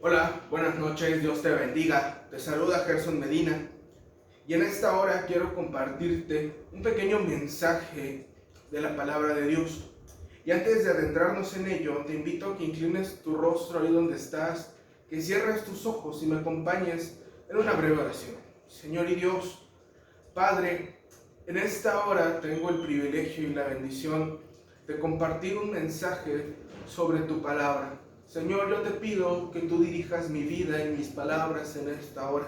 Hola, buenas noches, Dios te bendiga. Te saluda Gerson Medina y en esta hora quiero compartirte un pequeño mensaje de la palabra de Dios. Y antes de adentrarnos en ello, te invito a que inclines tu rostro ahí donde estás, que cierres tus ojos y me acompañes en una breve oración. Señor y Dios, Padre, en esta hora tengo el privilegio y la bendición de compartir un mensaje sobre tu palabra. Señor, yo te pido que tú dirijas mi vida y mis palabras en esta hora.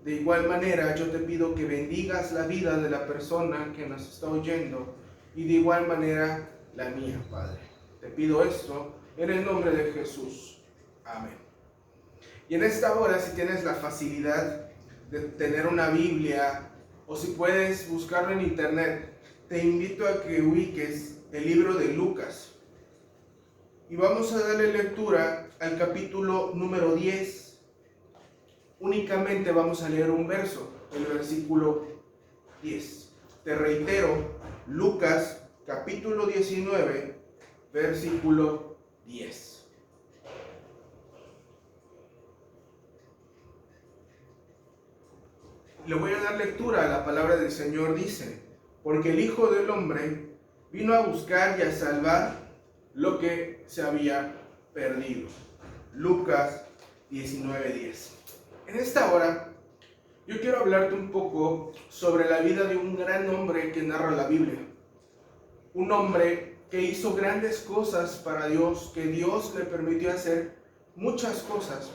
De igual manera, yo te pido que bendigas la vida de la persona que nos está oyendo y de igual manera la mía, Padre. Te pido esto en el nombre de Jesús. Amén. Y en esta hora, si tienes la facilidad de tener una Biblia o si puedes buscarlo en internet, te invito a que ubiques el libro de Lucas. Y vamos a darle lectura al capítulo número 10. Únicamente vamos a leer un verso, el versículo 10. Te reitero, Lucas capítulo 19, versículo 10. Le voy a dar lectura a la palabra del Señor. Dice: porque el Hijo del Hombre vino a buscar y a salvar lo que se había perdido. Lucas 19:10. En esta hora yo quiero hablarte un poco sobre la vida de un gran hombre que narra la Biblia. Un hombre que hizo grandes cosas para Dios, que Dios le permitió hacer muchas cosas,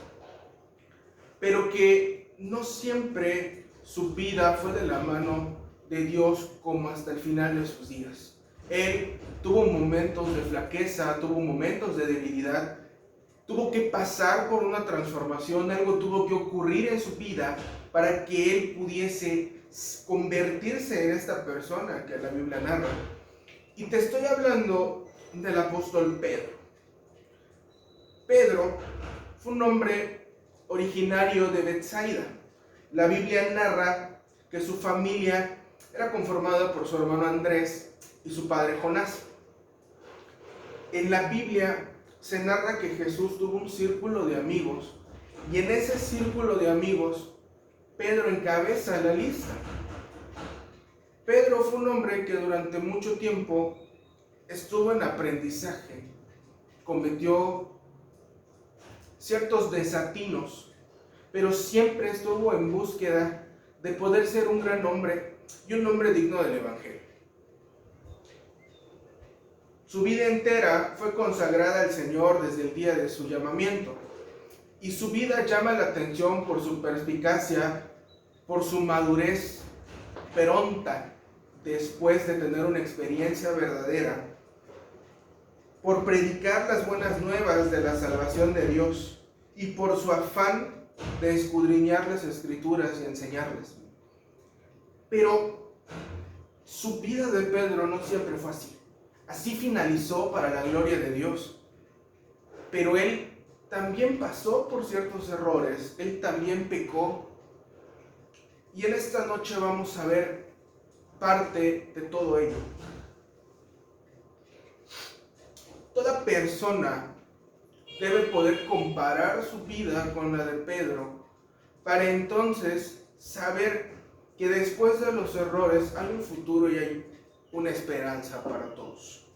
pero que no siempre su vida fue de la mano de Dios como hasta el final de sus días. Él tuvo momentos de flaqueza, tuvo momentos de debilidad, tuvo que pasar por una transformación, algo tuvo que ocurrir en su vida para que él pudiese convertirse en esta persona que la Biblia narra. Y te estoy hablando del apóstol Pedro. Pedro fue un hombre originario de Betsaida. La Biblia narra que su familia era conformada por su hermano Andrés y su padre Jonás. En la Biblia se narra que Jesús tuvo un círculo de amigos y en ese círculo de amigos Pedro encabeza la lista. Pedro fue un hombre que durante mucho tiempo estuvo en aprendizaje, cometió ciertos desatinos, pero siempre estuvo en búsqueda de poder ser un gran hombre y un hombre digno del Evangelio. Su vida entera fue consagrada al Señor desde el día de su llamamiento, y su vida llama la atención por su perspicacia, por su madurez pronta después de tener una experiencia verdadera, por predicar las buenas nuevas de la salvación de Dios y por su afán de escudriñar las Escrituras y enseñarles. Pero su vida de Pedro no siempre fue así. Así finalizó para la gloria de Dios. Pero él también pasó por ciertos errores, él también pecó. Y en esta noche vamos a ver parte de todo ello. Toda persona debe poder comparar su vida con la de Pedro para entonces saber que después de los errores hay un futuro y hay una esperanza para todos.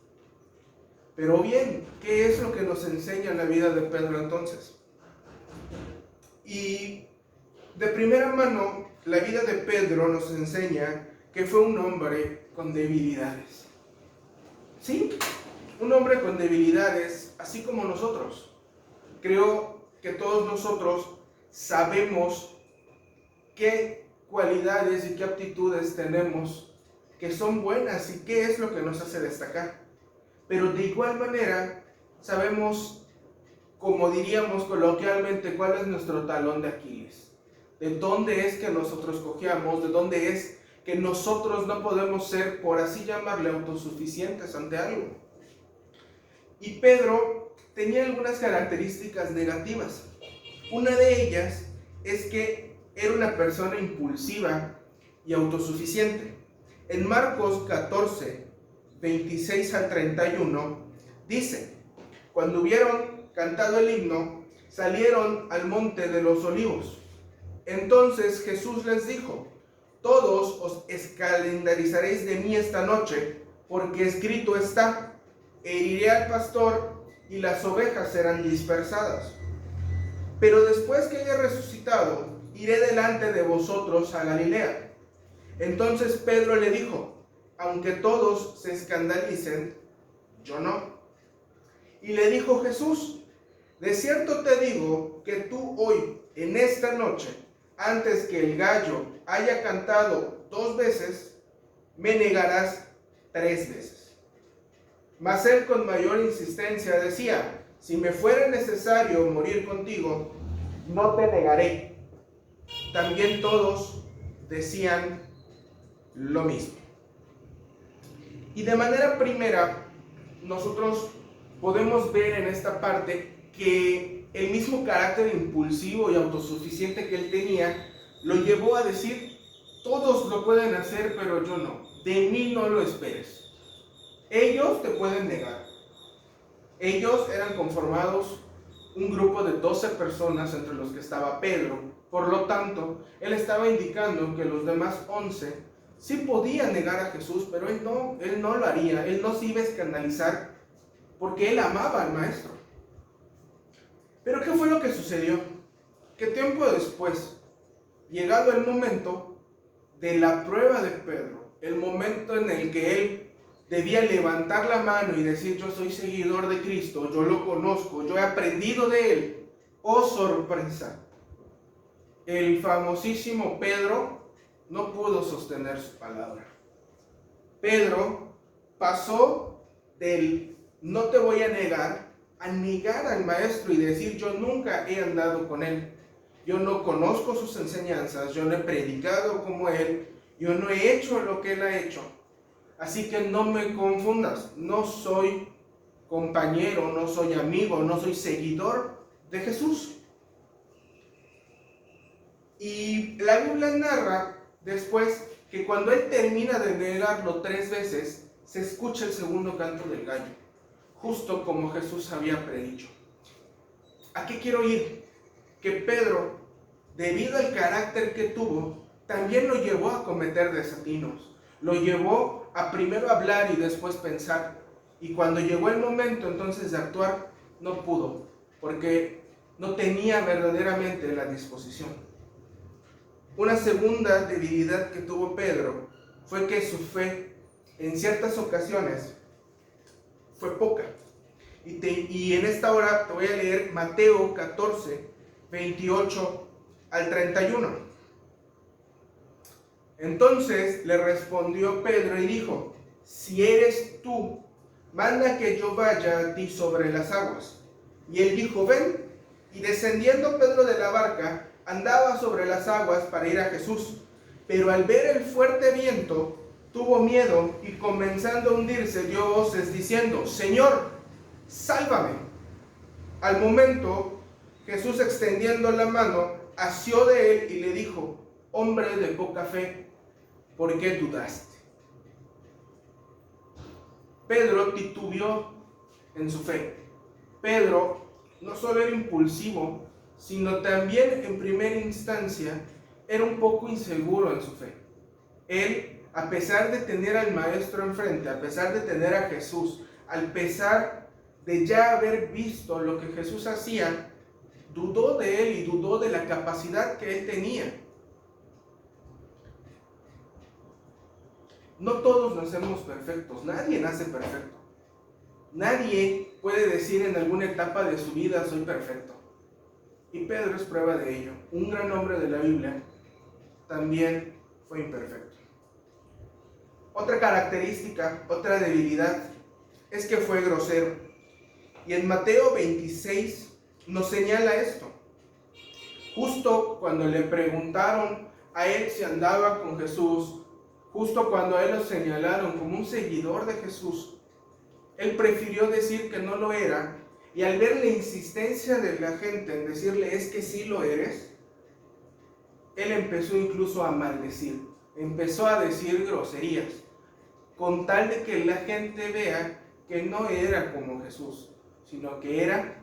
Pero bien, ¿qué es lo que nos enseña la vida de Pedro entonces? Y de primera mano, la vida de Pedro nos enseña que fue un hombre con debilidades. ¿Sí? Un hombre con debilidades, así como nosotros. Creo que todos nosotros sabemos qué cualidades y qué aptitudes tenemos que son buenas y qué es lo que nos hace destacar. Pero de igual manera sabemos, como diríamos coloquialmente, cuál es nuestro talón de Aquiles. De dónde es que nosotros cojeamos, de dónde es que nosotros no podemos ser, por así llamarle, autosuficientes ante algo. Y Pedro tenía algunas características negativas. Una de ellas es que era una persona impulsiva y autosuficiente. En Marcos 14, 26 al 31, dice: cuando hubieron cantado el himno, salieron al monte de los olivos. Entonces Jesús les dijo: todos os escandalizaréis de mí esta noche, porque escrito está: heriré al pastor y las ovejas serán dispersadas. Pero después que haya resucitado, iré delante de vosotros a Galilea. Entonces Pedro le dijo: aunque todos se escandalicen, yo no. Y le dijo Jesús: de cierto te digo que tú hoy, en esta noche, antes que el gallo haya cantado 2 veces, me negarás 3 veces. Mas él con mayor insistencia decía: si me fuera necesario morir contigo, no te negaré. También todos decían lo mismo. Y de manera primera, nosotros podemos ver en esta parte que el mismo carácter impulsivo y autosuficiente que él tenía lo llevó a decir: todos lo pueden hacer, pero yo no. De mí no lo esperes. Ellos te pueden negar. Ellos eran conformados un grupo de 12 personas, entre los que estaba Pedro. Por lo tanto, él estaba indicando que los demás 11 sí podían negar a Jesús, pero él no lo haría. Él no se iba a escandalizar porque él amaba al maestro. Pero ¿qué fue lo que sucedió? Que tiempo después, llegado el momento de la prueba de Pedro, el momento en el que él debía levantar la mano y decir: yo soy seguidor de Cristo, yo lo conozco, yo he aprendido de él. ¡Oh, sorpresa! El famosísimo Pedro no pudo sostener su palabra. Pedro pasó del no te voy a negar a negar al maestro y decir: yo nunca he andado con él, yo no conozco sus enseñanzas, yo no he predicado como él, yo no he hecho lo que él ha hecho. Así que no me confundas, no soy compañero, no soy amigo, no soy seguidor de Jesús. Y la Biblia narra después que cuando él termina de negarlo 3 veces, se escucha el segundo canto del gallo, justo como Jesús había predicho. ¿A qué quiero ir? Que Pedro, debido al carácter que tuvo, también lo llevó a cometer desatinos. Lo llevó a primero hablar y después pensar. Y cuando llegó el momento entonces de actuar, no pudo, porque no tenía verdaderamente la disposición. Una segunda debilidad que tuvo Pedro fue que su fe, en ciertas ocasiones, fue poca. Y en esta hora te voy a leer Mateo 14, 28 al 31. Entonces le respondió Pedro y dijo: si eres tú, manda que yo vaya a ti sobre las aguas. Y él dijo: ven. Y descendiendo Pedro de la barca, andaba sobre las aguas para ir a Jesús. Pero al ver el fuerte viento, tuvo miedo y comenzando a hundirse dio voces diciendo: Señor, sálvame. Al momento, Jesús, extendiendo la mano, asió de él y le dijo: hombre de poca fe, ¿por qué dudaste? Pedro titubeó en su fe. Pedro no solo era impulsivo, sino también en primera instancia era un poco inseguro en su fe. Él, a pesar de tener al maestro enfrente, a pesar de tener a Jesús, a pesar de ya haber visto lo que Jesús hacía, dudó de él y dudó de la capacidad que él tenía. No todos nacemos perfectos, nadie nace perfecto. Nadie puede decir en alguna etapa de su vida: soy perfecto. Y Pedro es prueba de ello. Un gran hombre de la Biblia también fue imperfecto. Otra característica, otra debilidad, es que fue grosero. Y en Mateo 26 nos señala esto. Justo cuando le preguntaron a él si andaba con Jesús, justo cuando a él lo señalaron como un seguidor de Jesús, él prefirió decir que no lo era. Y al ver la insistencia de la gente en decirle: es que sí lo eres, él empezó incluso a maldecir, empezó a decir groserías, con tal de que la gente vea que no era como Jesús, sino que era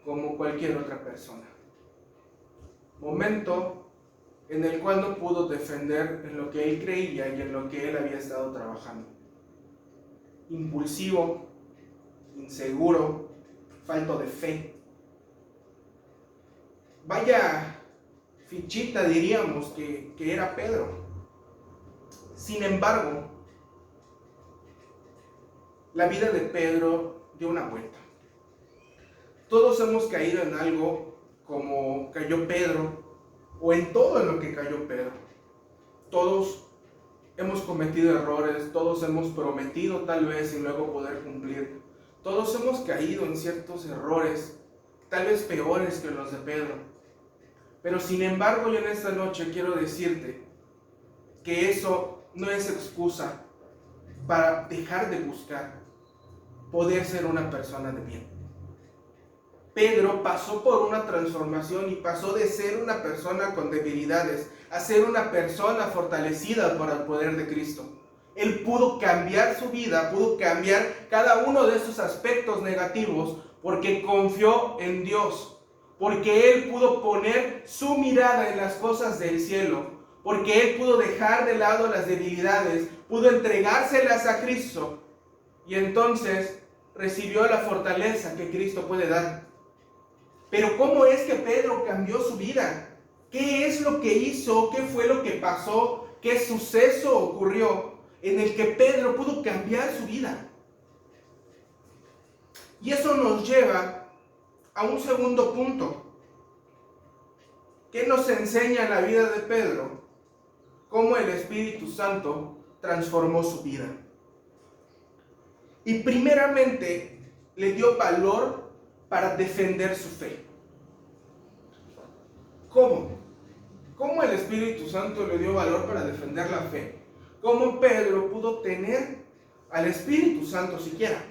como cualquier otra persona. Momento en el cual no pudo defender en lo que él creía y en lo que él había estado trabajando. Impulsivo, inseguro, falto de fe. Vaya fichita diríamos que era Pedro. Sin embargo, la vida de Pedro dio una vuelta. Todos hemos caído en algo como cayó Pedro, o en todo en lo que cayó Pedro. Todos hemos cometido errores, todos hemos prometido tal vez y luego poder cumplir. Todos hemos caído en ciertos errores, tal vez peores que los de Pedro. Pero sin embargo, yo en esta noche quiero decirte que eso no es excusa para dejar de buscar poder ser una persona de bien. Pedro pasó por una transformación y pasó de ser una persona con debilidades a ser una persona fortalecida por el poder de Cristo. Él pudo cambiar su vida, pudo cambiar cada uno de esos aspectos negativos porque confió en Dios, porque él pudo poner su mirada en las cosas del cielo, porque él pudo dejar de lado las debilidades, pudo entregárselas a Cristo y entonces recibió la fortaleza que Cristo puede dar. Pero ¿cómo es que Pedro cambió su vida? ¿Qué es lo que hizo? ¿Qué fue lo que pasó? ¿Qué suceso ocurrió en el que Pedro pudo cambiar su vida? Y eso nos lleva a un segundo punto. ¿Qué nos enseña la vida de Pedro? Cómo el Espíritu Santo transformó su vida. Y primeramente le dio valor para defender su fe. ¿Cómo? ¿Cómo el Espíritu Santo le dio valor para defender la fe? ¿Cómo Pedro pudo tener al Espíritu Santo siquiera?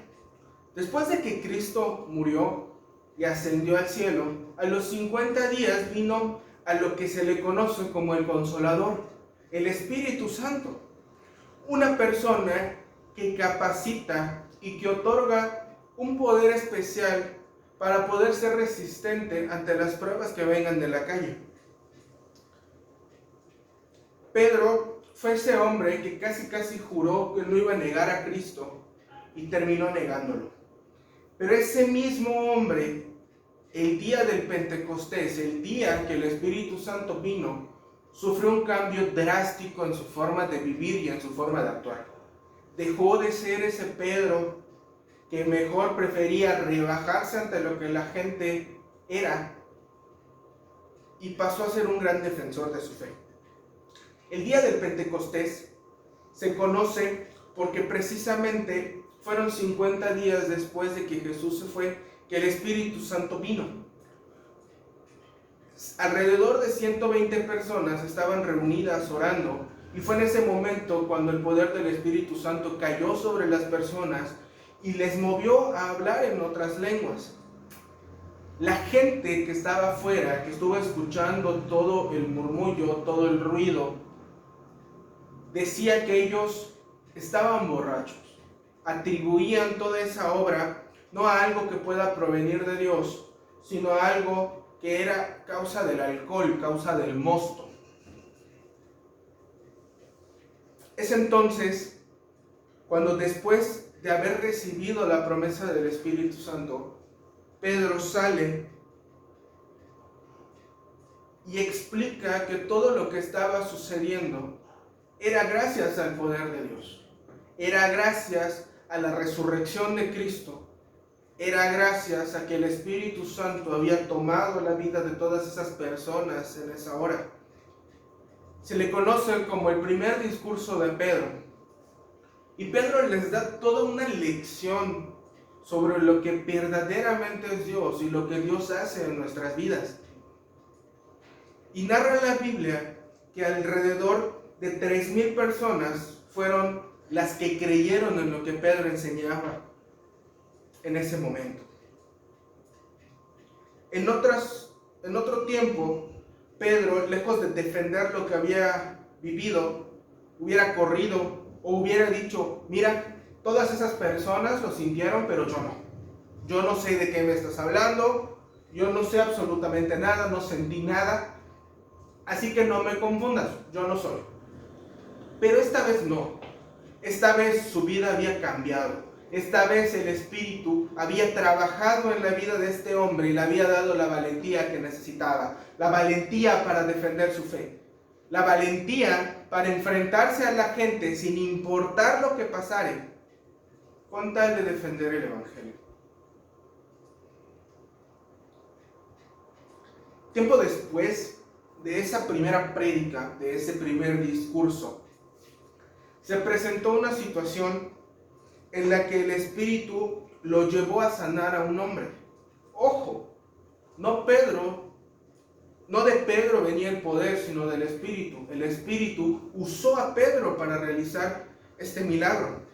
Después de que Cristo murió y ascendió al cielo, a los 50 días vino a lo que se le conoce como el Consolador, el Espíritu Santo. Una persona que capacita y que otorga un poder especial para poder ser resistente ante las pruebas que vengan de la calle. Pedro fue ese hombre que casi juró que no iba a negar a Cristo y terminó negándolo. Pero ese mismo hombre, el día del Pentecostés, el día que el Espíritu Santo vino, sufrió un cambio drástico en su forma de vivir y en su forma de actuar. Dejó de ser ese Pedro que mejor prefería rebajarse ante lo que la gente era y pasó a ser un gran defensor de su fe. El día del Pentecostés se conoce porque precisamente fueron 50 días después de que Jesús se fue que el Espíritu Santo vino. Alrededor de 120 personas estaban reunidas orando y fue en ese momento cuando el poder del Espíritu Santo cayó sobre las personas y les movió a hablar en otras lenguas. La gente que estaba afuera, que estuvo escuchando todo el murmullo, todo el ruido, decía que ellos estaban borrachos. Atribuían toda esa obra no a algo que pueda provenir de Dios, sino a algo que era causa del alcohol, causa del mosto. Es entonces cuando después de haber recibido la promesa del Espíritu Santo, Pedro sale y explica que todo lo que estaba sucediendo era gracias al poder de Dios, era gracias a la resurrección de Cristo, era gracias a que el Espíritu Santo había tomado la vida de todas esas personas en esa hora. Se le conoce como el primer discurso de Pedro. Y Pedro les da toda una lección sobre lo que verdaderamente es Dios y lo que Dios hace en nuestras vidas. Y narra la Biblia que alrededor de 3,000 personas fueron las que creyeron en lo que Pedro enseñaba en ese momento. En otro tiempo, Pedro, lejos de defender lo que había vivido, hubiera corrido o hubiera dicho, mira, todas esas personas lo sintieron, pero yo no. Yo no sé de qué me estás hablando, yo no sé absolutamente nada, no sentí nada, así que no me confundas, yo no soy. Pero esta vez no, esta vez su vida había cambiado, esta vez el Espíritu había trabajado en la vida de este hombre y le había dado la valentía que necesitaba, la valentía para defender su fe, la valentía para enfrentarse a la gente sin importar lo que pasare, con tal de defender el Evangelio. Tiempo después de esa primera prédica, de ese primer discurso, se presentó una situación en la que el Espíritu lo llevó a sanar a un hombre. Ojo, no de Pedro venía el poder, sino del Espíritu. El Espíritu usó a Pedro para realizar este milagro.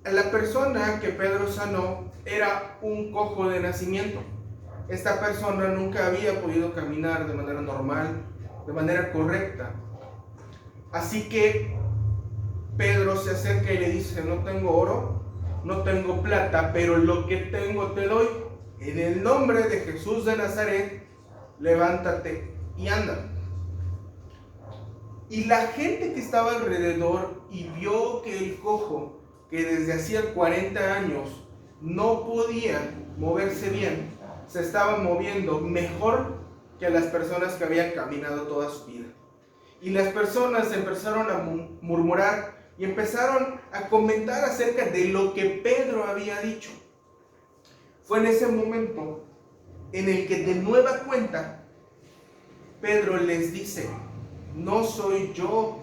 La persona que Pedro sanó era un cojo de nacimiento. Esta persona nunca había podido caminar de manera normal, de manera correcta. Así que Pedro se acerca y le dice: no tengo oro, no tengo plata, pero lo que tengo te doy. En el nombre de Jesús de Nazaret, levántate y anda. Y la gente que estaba alrededor y vio que el cojo, que desde hacía 40 años no podía moverse bien, se estaba moviendo mejor que las personas que habían caminado toda su vida. Y las personas empezaron a murmurar y empezaron a comentar acerca de lo que Pedro había dicho. Fue en ese momento en el que de nueva cuenta Pedro les dice: no soy yo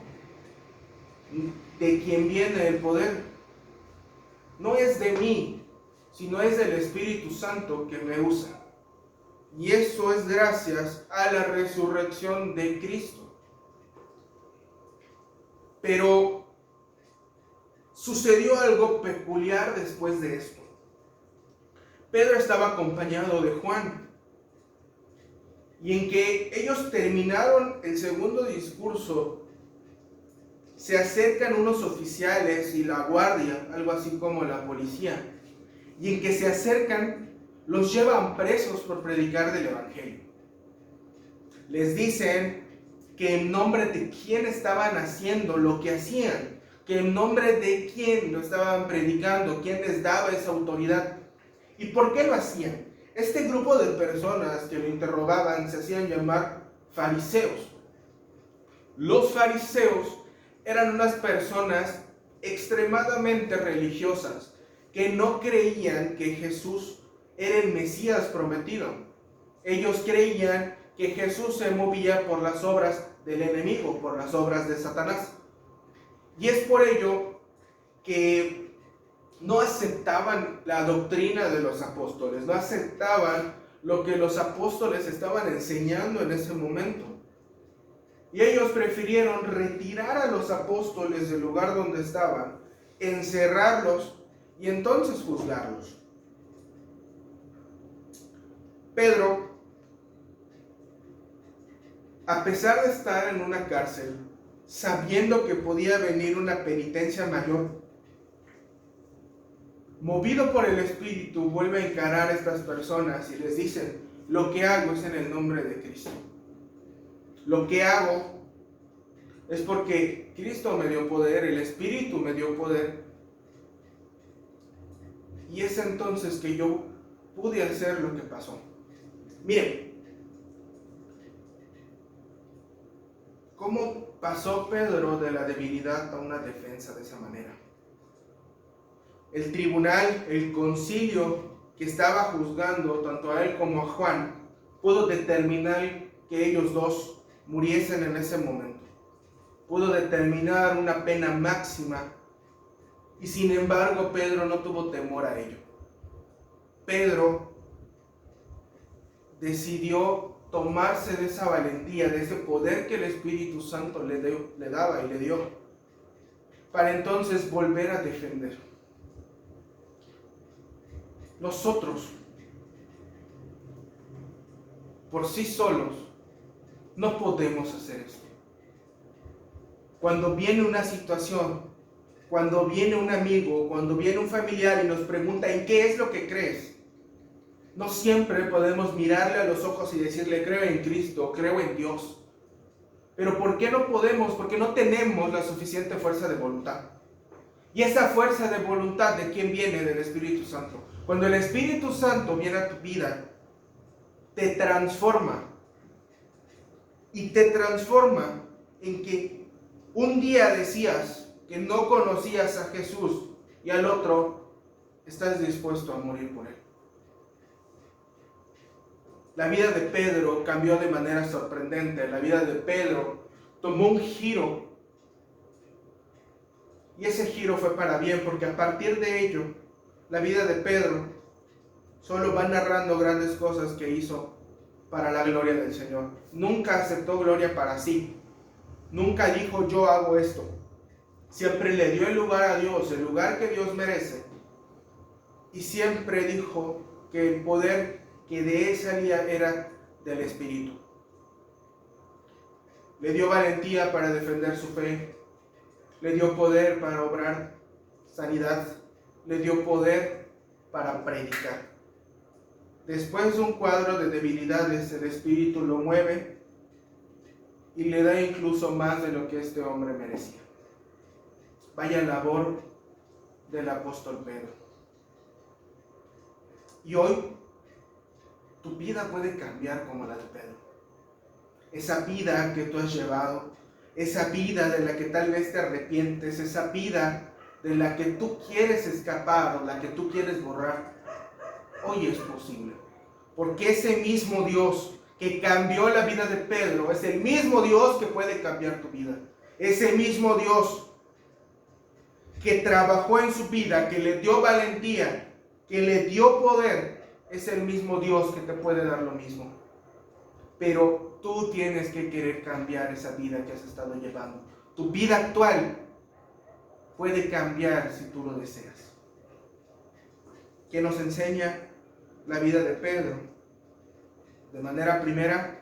de quien viene el poder, no es de mí, sino es del Espíritu Santo que me usa. Y eso es gracias a la resurrección de Cristo. Pero sucedió algo peculiar después de esto. Pedro estaba acompañado de Juan, y en que ellos terminaron el segundo discurso, se acercan unos oficiales y la guardia, algo así como la policía, y en que se acercan, los llevan presos por predicar del Evangelio. Les dicen que en nombre de quién estaban haciendo lo que hacían, que en nombre de quién lo estaban predicando, quién les daba esa autoridad y por qué lo hacían. Este grupo de personas que lo interrogaban se hacían llamar fariseos. Los fariseos eran unas personas extremadamente religiosas que no creían que Jesús era el Mesías prometido. Ellos creían que Jesús se movía por las obras del enemigo, por las obras de Satanás. Y es por ello que no aceptaban la doctrina de los apóstoles, no aceptaban lo que los apóstoles estaban enseñando en ese momento. Y ellos prefirieron retirar a los apóstoles del lugar donde estaban, encerrarlos y entonces juzgarlos. Pedro, a pesar de estar en una cárcel, sabiendo que podía venir una penitencia mayor, movido por el Espíritu, vuelve a encarar a estas personas y les dice: lo que hago es en el nombre de Cristo. Lo que hago es porque Cristo me dio poder, el Espíritu me dio poder. Y es entonces que yo pude hacer lo que pasó. Miren, ¿cómo pasó Pedro de la debilidad a una defensa de esa manera? El tribunal, el concilio que estaba juzgando tanto a él como a Juan, pudo determinar que ellos dos muriesen en ese momento. Pudo determinar una pena máxima y sin embargo Pedro no tuvo temor a ello. Pedro decidió tomarse de esa valentía, de ese poder que el Espíritu Santo le daba y le dio, para entonces volver a defender. Nosotros, por sí solos, no podemos hacer esto. Cuando viene una situación, cuando viene un amigo, cuando viene un familiar y nos pregunta: ¿en qué es lo que crees? No siempre podemos mirarle a los ojos y decirle, creo en Cristo, creo en Dios. Pero ¿por qué no podemos? Porque no tenemos la suficiente fuerza de voluntad. Y esa fuerza de voluntad, ¿de quién viene? Del Espíritu Santo. Cuando el Espíritu Santo viene a tu vida, te transforma. Y te transforma en que un día decías que no conocías a Jesús y al otro estás dispuesto a morir por él. La vida de Pedro cambió de manera sorprendente. La vida de Pedro tomó un giro. Y ese giro fue para bien, porque a partir de ello, la vida de Pedro solo va narrando grandes cosas que hizo para la gloria del Señor. Nunca aceptó gloria para sí. Nunca dijo, yo hago esto. Siempre le dio el lugar a Dios, el lugar que Dios merece. Y siempre dijo que el poder que de él salía era del Espíritu. Le dio valentía para defender su fe. Le dio poder para obrar sanidad. Le dio poder para predicar. Después de un cuadro de debilidades, el Espíritu lo mueve y le da incluso más de lo que este hombre merecía. Vaya labor del apóstol Pedro. Y hoy tu vida puede cambiar como la de Pedro. Esa vida que tú has llevado, esa vida de la que tal vez te arrepientes, esa vida de la que tú quieres escapar o la que tú quieres borrar, hoy es posible. Porque ese mismo Dios que cambió la vida de Pedro es el mismo Dios que puede cambiar tu vida. Ese mismo Dios que trabajó en su vida, que le dio valentía, que le dio poder, es el mismo Dios que te puede dar lo mismo. Pero tú tienes que querer cambiar esa vida que has estado llevando. Tu vida actual puede cambiar si tú lo deseas. ¿Qué nos enseña la vida de Pedro? De manera primera,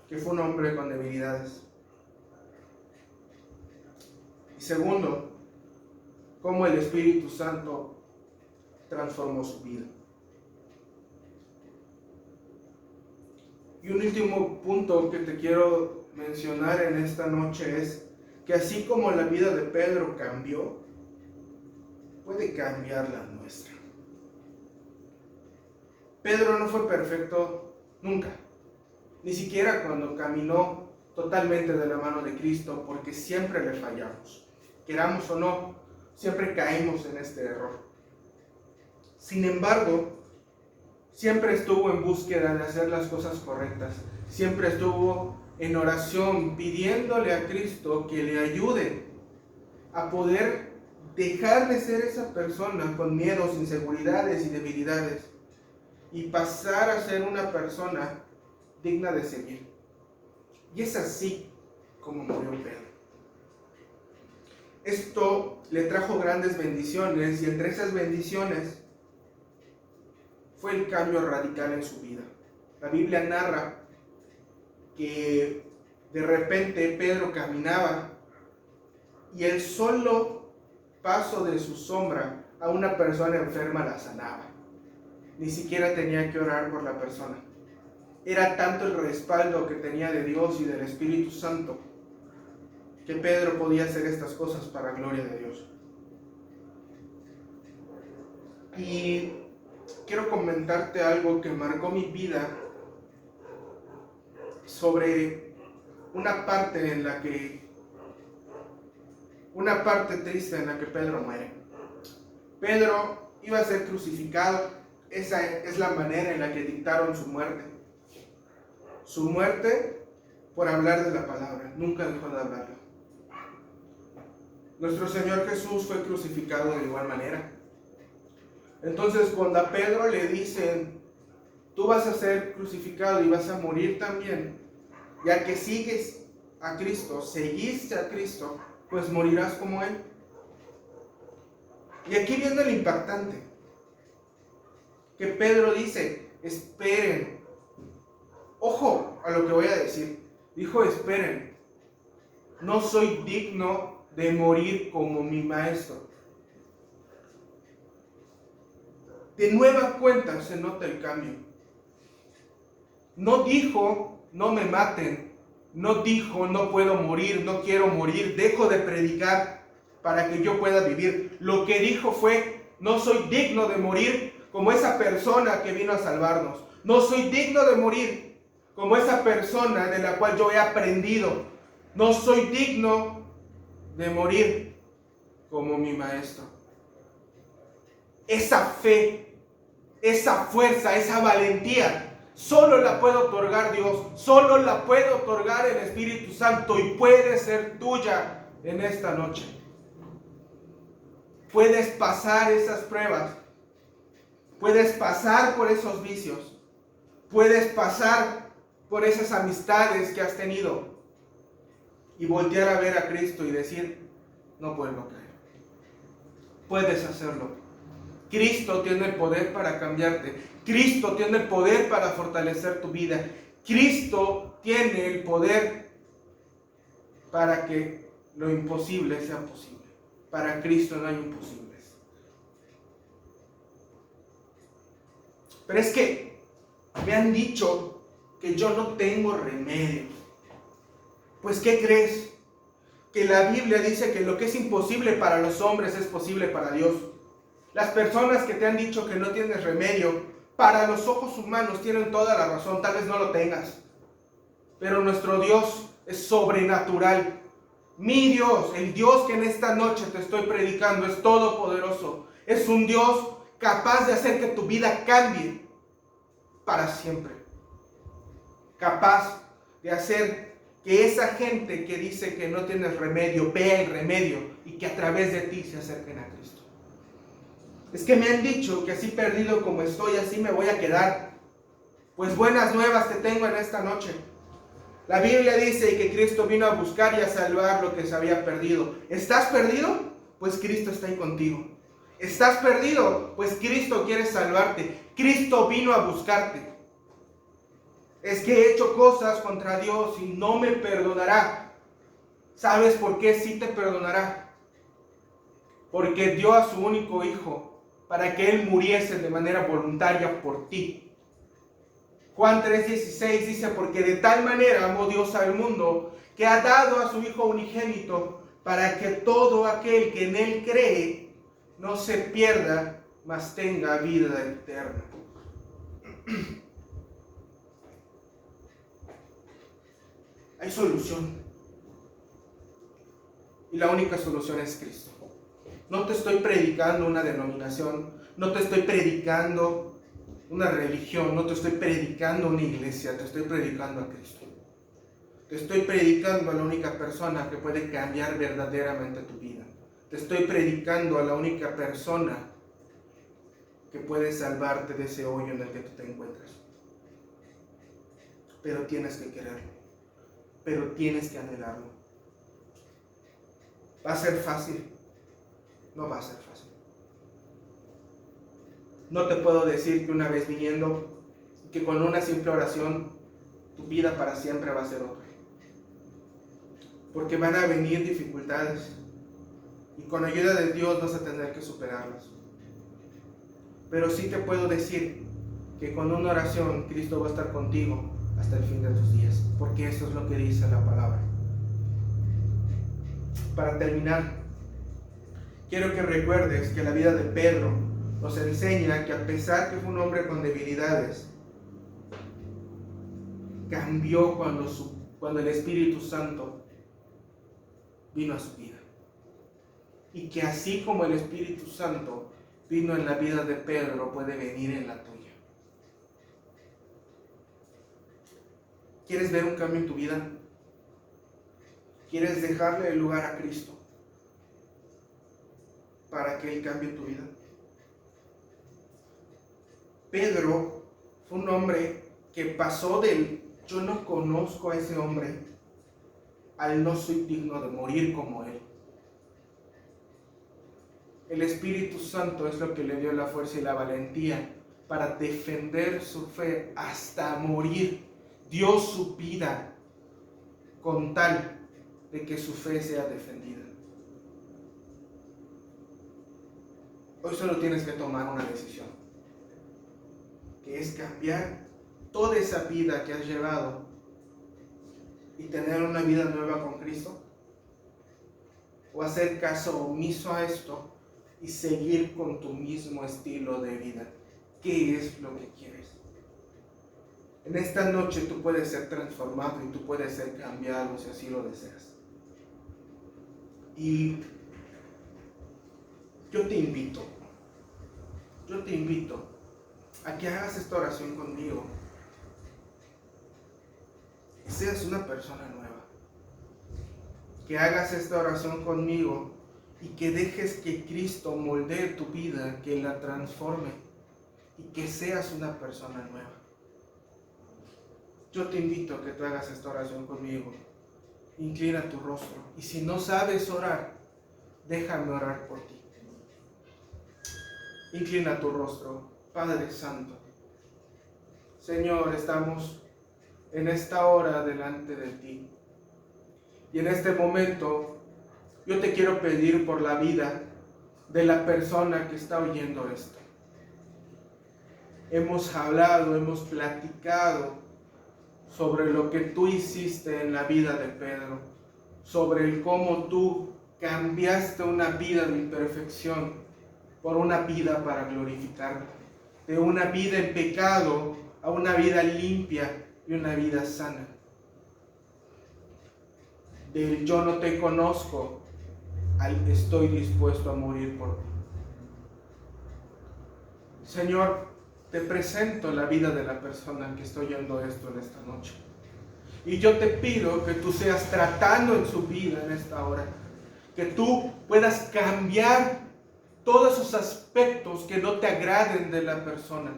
que fue un hombre con debilidades. Y segundo, cómo el Espíritu Santo transformó su vida. Y un último punto que te quiero mencionar en esta noche es que así como la vida de Pedro cambió, puede cambiar la nuestra. Pedro no fue perfecto nunca, ni siquiera cuando caminó totalmente de la mano de Cristo, porque siempre le fallamos. Queramos o no, siempre caemos en este error. Sin embargo, siempre estuvo en búsqueda de hacer las cosas correctas. Siempre estuvo en oración pidiéndole a Cristo que le ayude a poder dejar de ser esa persona con miedos, inseguridades y debilidades y pasar a ser una persona digna de seguir. Y es así como murió Pedro. Esto le trajo grandes bendiciones y entre esas bendiciones fue el cambio radical en su vida. La Biblia narra que de repente Pedro caminaba y el solo paso de su sombra a una persona enferma la sanaba. Ni siquiera tenía que orar por la persona. Era tanto el respaldo que tenía de Dios y del Espíritu Santo que Pedro podía hacer estas cosas para gloria de Dios. Y quiero comentarte algo que marcó mi vida sobre una parte triste en la que Pedro muere. Pedro iba a ser crucificado. Esa es la manera en la que dictaron su muerte. Su muerte por hablar de la palabra. Nunca dejó de hablarla. Nuestro Señor Jesús fue crucificado de igual manera. Entonces cuando a Pedro le dicen, tú vas a ser crucificado y vas a morir también, ya que sigues a Cristo, seguiste a Cristo, pues morirás como Él. Y aquí viene el impactante, que Pedro dice, esperen. Ojo a lo que voy a decir. Dijo, esperen. No soy digno de morir como mi maestro. de nueva cuenta se nota el cambio. No dijo, no me maten. No dijo, no puedo morir, no quiero morir, dejo de predicar para que yo pueda vivir. Lo que dijo fue, no soy digno de morir como esa persona que vino a salvarnos. No soy digno de morir como esa persona de la cual yo he aprendido. No soy digno de morir como mi maestro. Esa fe, esa fuerza, esa valentía, solo la puede otorgar Dios, solo la puede otorgar el Espíritu Santo y puede ser tuya en esta noche. Puedes pasar esas pruebas, puedes pasar por esos vicios, puedes pasar por esas amistades que has tenido y voltear a ver a Cristo y decir, no vuelvo a caer. Puedes hacerlo. Cristo tiene el poder para cambiarte. Cristo tiene el poder para fortalecer tu vida. Cristo tiene el poder para que lo imposible sea posible. Para Cristo no hay imposibles. Pero es que me han dicho que yo no tengo remedio. Pues ¿qué crees? Que la Biblia dice que lo que es imposible para los hombres es posible para Dios. Las personas que te han dicho que no tienes remedio, para los ojos humanos tienen toda la razón, tal vez no lo tengas. Pero nuestro Dios es sobrenatural. Mi Dios, el Dios que en esta noche te estoy predicando, es todopoderoso. Es un Dios capaz de hacer que tu vida cambie para siempre. Capaz de hacer que esa gente que dice que no tienes remedio, vea el remedio y que a través de ti se acerquen a Cristo. Es que me han dicho que así perdido como estoy, así me voy a quedar. Pues buenas nuevas te tengo en esta noche. La Biblia dice que Cristo vino a buscar y a salvar lo que se había perdido. ¿Estás perdido? Pues Cristo está ahí contigo. ¿Estás perdido? Pues Cristo quiere salvarte. Cristo vino a buscarte. Es que he hecho cosas contra Dios y no me perdonará. ¿Sabes por qué sí te perdonará? Porque dio a su único hijo para que Él muriese de manera voluntaria por ti. Juan 3:16 dice, porque de tal manera amó Dios al mundo, que ha dado a su Hijo unigénito, para que todo aquel que en Él cree, no se pierda, mas tenga vida eterna. Hay solución. Y la única solución es Cristo. No te estoy predicando una denominación, no te estoy predicando una religión, no te estoy predicando una iglesia, te estoy predicando a Cristo. Te estoy predicando a la única persona que puede cambiar verdaderamente tu vida. Te estoy predicando a la única persona que puede salvarte de ese hoyo en el que tú te encuentras. Pero tienes que quererlo, pero tienes que anhelarlo. ¿Va a ser fácil? No va a ser fácil. No te puedo decir que una vez viniendo, que con una simple oración, tu vida para siempre va a ser otra. Porque van a venir dificultades y con ayuda de Dios vas a tener que superarlas. Pero sí te puedo decir que con una oración Cristo va a estar contigo hasta el fin de tus días, porque eso es lo que dice la palabra. Para terminar, quiero que recuerdes que la vida de Pedro nos enseña que a pesar que fue un hombre con debilidades, cambió cuando el Espíritu Santo vino a su vida. Y que así como el Espíritu Santo vino en la vida de Pedro, puede venir en la tuya. ¿Quieres ver un cambio en tu vida? ¿Quieres dejarle el lugar a Cristo para que Él cambie tu vida? Pedro fue un hombre que pasó del yo no conozco a ese hombre al no soy digno de morir como él. El Espíritu Santo es lo que le dio la fuerza y la valentía para defender su fe hasta morir. Dio su vida con tal de que su fe sea defendida. Hoy solo tienes que tomar una decisión. que es cambiar toda esa vida que has llevado y tener una vida nueva con Cristo? ¿O hacer caso omiso a esto y seguir con tu mismo estilo de vida? ¿Qué es lo que quieres? En esta noche tú puedes ser transformado y tú puedes ser cambiado si así lo deseas. Y yo te invito a que hagas esta oración conmigo y seas una persona nueva. Que hagas esta oración conmigo y que dejes que Cristo moldee tu vida, que la transforme y que seas una persona nueva. Yo te invito a que tú hagas esta oración conmigo. Inclina tu rostro. Y si no sabes orar, déjame orar por ti. Inclina tu rostro. Padre Santo, Señor, estamos en esta hora delante de ti. Y en este momento, yo te quiero pedir por la vida de la persona que está oyendo esto. Hemos hablado, hemos platicado sobre lo que tú hiciste en la vida de Pedro, sobre el cómo tú cambiaste una vida de imperfección por una vida para glorificarte, de una vida en pecado a una vida limpia y una vida sana. Del yo no te conozco al estoy dispuesto a morir por ti. Señor, te presento la vida de la persona que está oyendo esto en esta noche. Y yo te pido que tú seas tratando en su vida en esta hora. Que tú puedas cambiar todos esos aspectos que no te agraden de la persona.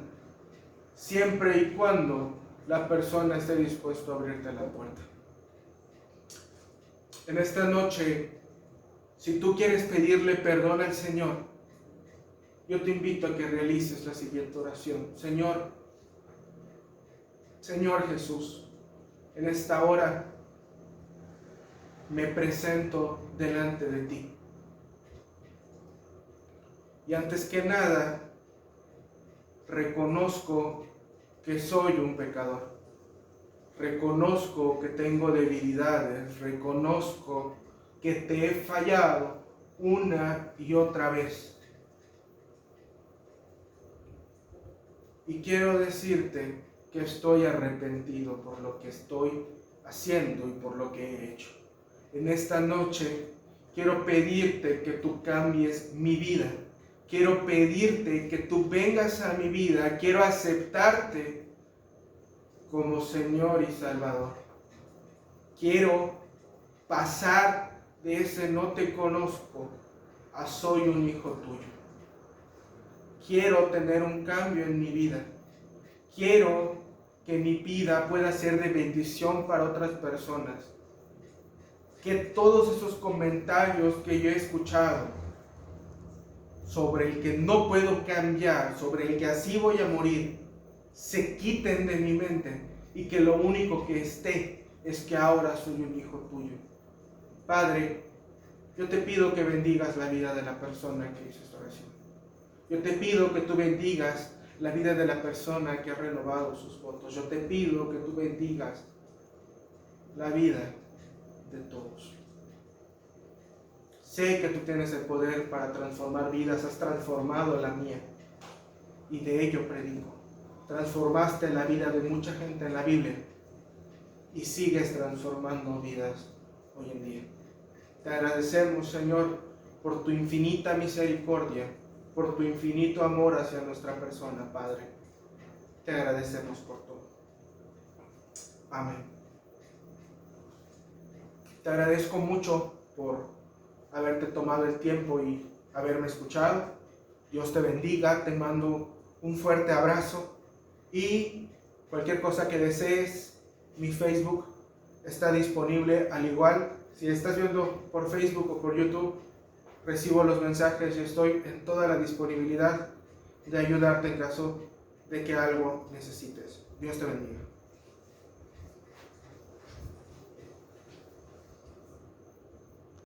Siempre y cuando la persona esté dispuesta a abrirte la puerta. En esta noche, si tú quieres pedirle perdón al Señor, yo te invito a que realices la siguiente oración. Señor Jesús, en esta hora me presento delante de ti. Y antes que nada, reconozco que soy un pecador. Reconozco que tengo debilidades. Reconozco que te he fallado una y otra vez. Y quiero decirte que estoy arrepentido por lo que estoy haciendo y por lo que he hecho. En esta noche quiero pedirte que tú cambies mi vida. Quiero pedirte que tú vengas a mi vida. Quiero aceptarte como Señor y Salvador. Quiero pasar de ese no te conozco a soy un hijo tuyo. Quiero tener un cambio en mi vida. Quiero que mi vida pueda ser de bendición para otras personas. Que todos esos comentarios que yo he escuchado sobre el que no puedo cambiar, sobre el que así voy a morir, se quiten de mi mente y que lo único que esté es que ahora soy un hijo tuyo. Padre, yo te pido que bendigas la vida de la persona que hizo esta oración. Yo te pido que tú bendigas la vida de la persona que ha renovado sus votos. Yo te pido que tú bendigas la vida de todos. Sé que tú tienes el poder para transformar vidas. Has transformado la mía y de ello predico. Transformaste la vida de mucha gente en la Biblia y sigues transformando vidas hoy en día. Te agradecemos, Señor, por tu infinita misericordia, por tu infinito amor hacia nuestra persona, Padre. Te agradecemos por todo. Amén. Te agradezco mucho por haberte tomado el tiempo y haberme escuchado. Dios te bendiga, te mando un fuerte abrazo y cualquier cosa que desees, mi Facebook está disponible. Al igual, si estás viendo por Facebook o por YouTube, recibo los mensajes y estoy en toda la disponibilidad de ayudarte en caso de que algo necesites. Dios te bendiga.